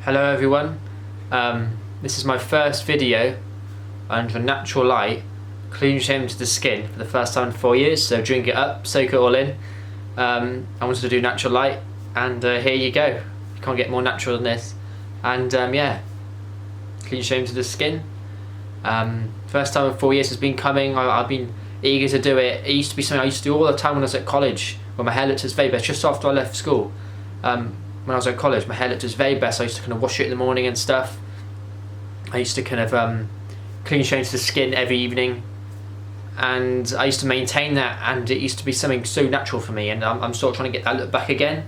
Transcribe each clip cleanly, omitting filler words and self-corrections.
Hello everyone, this is my first video under natural light, clean shaven to the skin for the first time in 4 years, so drink it up, soak it all in. I wanted to do natural light and here you go, you can't get more natural than this. And yeah, clean shaven to the skin. First time in 4 years has been coming. I've been eager to do it. It used to be something I used to do all the time when I was at college, when my hair looked its very best, just after I left school. When I was at college, my hair looked its very best. I used to kind of wash it in the morning and stuff. I used to kind of clean shave to the skin every evening, and I used to maintain that, and it used to be something so natural for me, and I'm sort of trying to get that look back again.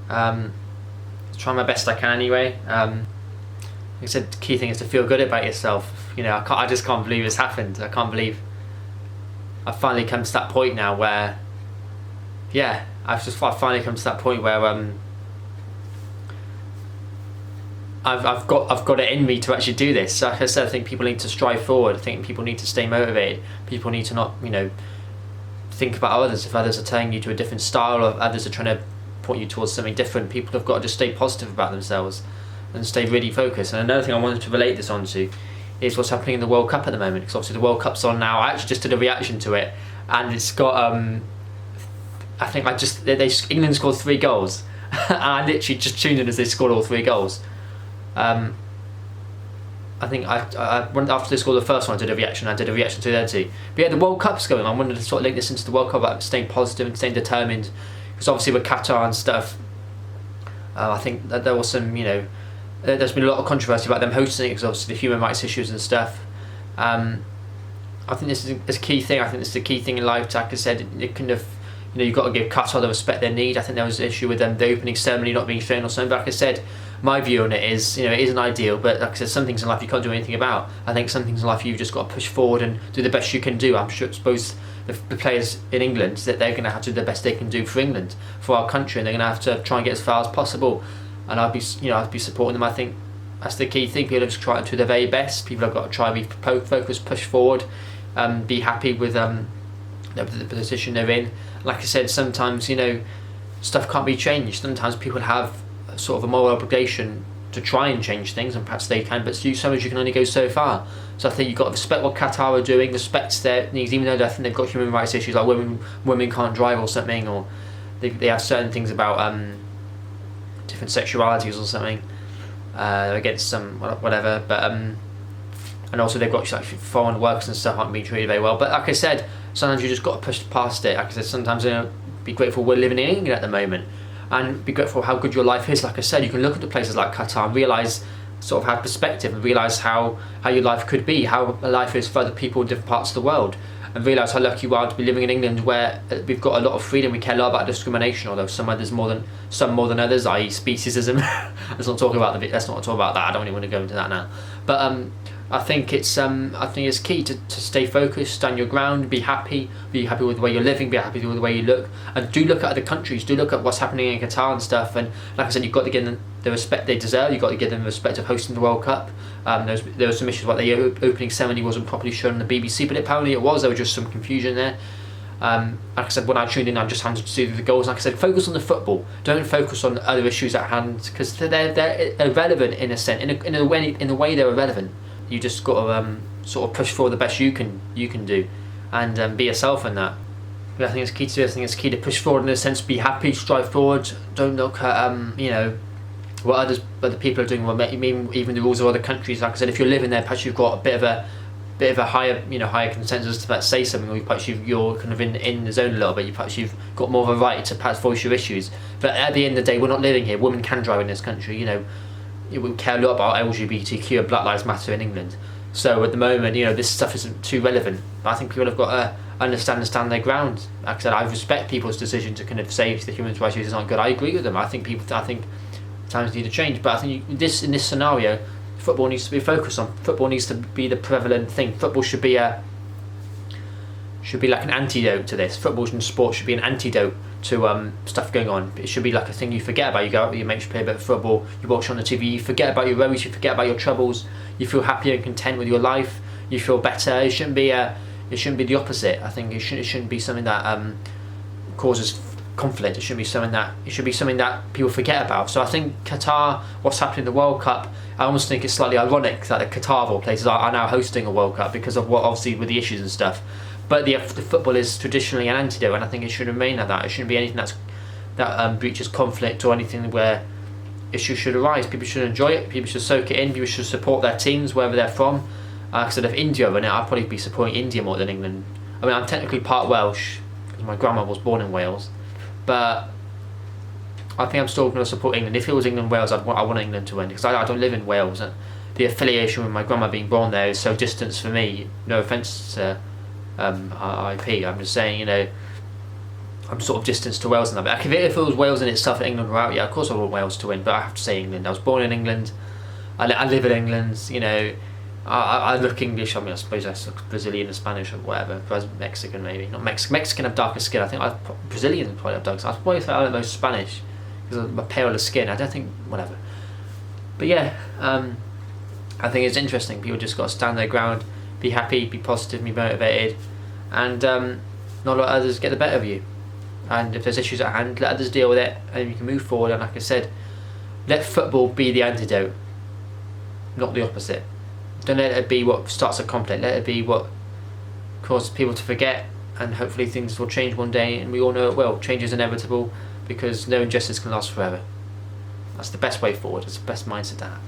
Try my best I can anyway. Like I said, the key thing is to feel good about yourself. You know, I just can't believe it's happened. I can't believe I've finally come to that point now where, yeah, I've finally come to that point where I've got it in me to actually do this. Like I said, I think people need to strive forward. I think people need to stay motivated. People need to not, you know, think about others. If others are telling you to a different style, or others are trying to point you towards something different, people have got to just stay positive about themselves and stay really focused. And another thing I wanted to relate this onto is what's happening in the World Cup at the moment, because obviously the World Cup's on now. I actually just did a reaction to it, and it's got I think England scored 3 goals and I literally just tuned in as they scored all 3 goals. I think after they scored the first one, I did a reaction to the other 2. But yeah, the World Cup's going on. I wanted to sort of link this into the World Cup about staying positive and staying determined, because obviously with Qatar and stuff, I think that there was some, you know, there's been a lot of controversy about them hosting it because obviously the human rights issues and stuff. I think this is a key thing. I think this is a key thing in life. Like I said, it kind of, you know, you've got to give Qatar the respect they need. I think there was an issue with them, the opening ceremony not being shown or something. But like I said, my view on it is, you know, it isn't ideal. But like I said, some things in life you can't do anything about. I think some things in life you've just got to push forward and do the best you can do. I suppose the players in England, that they're going to have to do the best they can do for England, for our country, and they're going to have to try and get as far as possible. And I'd be supporting them. I think that's the key thing. People have to try to do their very best. People have got to try to be focused, push forward, be happy with the position they're in. Like I said, sometimes, you know, stuff can't be changed. Sometimes people have sort of a moral obligation to try and change things, and perhaps they can, but sometimes you can only go so far. So I think you've got to respect what Qatar are doing, respect their needs, even though I think they've got human rights issues, like women can't drive or something, or they have certain things about different sexualities or something, against some whatever, but and also they've got like foreign workers and stuff aren't being treated very well. But like I said, sometimes you just got to push past it. Like I said, sometimes, you know, be grateful we're living in England at the moment, and be grateful how good your life is. Like I said, you can look at the places like Qatar and realise, sort of have perspective, and realise how your life could be, how life is for other people in different parts of the world, and realise how lucky you are to be living in England, where we've got a lot of freedom. We care a lot about discrimination, although some more than others, i.e. speciesism. Let's not talk about that. I don't really want to go into that now. But I think it's key to stay focused, stand your ground, be happy with the way you're living, be happy with the way you look, and do look at other countries, do look at what's happening in Qatar and stuff. And like I said, you've got to give them the respect they deserve. You've got to give them the respect of hosting the World Cup. There was some issues about the opening ceremony wasn't properly shown on the BBC, but apparently it was. There was just some confusion there. Like I said, when I tuned in, I just wanted to see the goals. Like I said, focus on the football. Don't focus on other issues at hand, because they're irrelevant in a sense. In a way, they're irrelevant. You just got to sort of push for the best you can do, and be yourself in that. But I think it's key to. I think it's key to push forward in a sense. Be happy, strive forward. Don't look at you know, what other people are doing. Even the rules of other countries. Like I said, if you're living there, perhaps you've got a bit of a higher consensus to perhaps say something, or perhaps you're kind of in the zone a little bit. Perhaps you've got more of a right to perhaps voice your issues. But at the end of the day, we're not living here. Women can drive in this country. You know, we care a lot about LGBTQ and Black Lives Matter in England. So at the moment, you know, this stuff isn't too relevant. But I think people have got to understand and stand their ground. Like I said, I respect people's decision to kind of say the human rights issues aren't good. I agree with them. I think times need to change. But I think in this scenario, football needs to be focused on. Football needs to be the prevalent thing. Football should be like an antidote to this. Football and sport should be an antidote to stuff going on. It should be like a thing you forget about. You go out with your mates, play a bit of football, you watch on the TV, you forget about your worries, you forget about your troubles, you feel happy and content with your life, you feel better. It shouldn't be the opposite. I think it shouldn't be something that causes conflict. It should be something that people forget about. So I think Qatar, what's happening in the World Cup, I almost think it's slightly ironic that the Qatar of all places are now hosting a World Cup because of what, obviously, with the issues and stuff. But the football is traditionally an antidote, and I think it should remain like that. It shouldn't be anything that breaches conflict or anything where issues should arise. People should enjoy it. People should soak it in. People should support their teams wherever they're from. Instead of India right now, I'd probably be supporting India more than England. I mean, I'm technically part Welsh because my grandma was born in Wales, but I think I'm still going to support England. If it was England-Wales, I want England to win because I don't live in Wales. And the affiliation with my grandma being born there is so distant for me. No offence to IP. I'm just saying, I'm sort of distanced to Wales and that. But if it was Wales in itself and England were out, yeah, of course I want Wales to win. But I have to say England. I was born in England. I live in England. I look English. I mean, I suppose I look Brazilian and Spanish or whatever. Mexican maybe. Not Mexican have darker skin. I think Brazilian probably have darker skin. I probably think I look most Spanish because of my paler skin. I don't think whatever. But yeah, I think it's interesting. People just got to stand their ground, be happy, be positive, be motivated, and not let others get the better of you. And if there's issues at hand, let others deal with it, and you can move forward. And like I said, let football be the antidote, not the opposite. Don't let it be what starts a conflict. Let it be what causes people to forget, and hopefully things will change one day, and we all know it will. Change is inevitable because no injustice can last forever. That's the best way forward. It's the best mindset to have.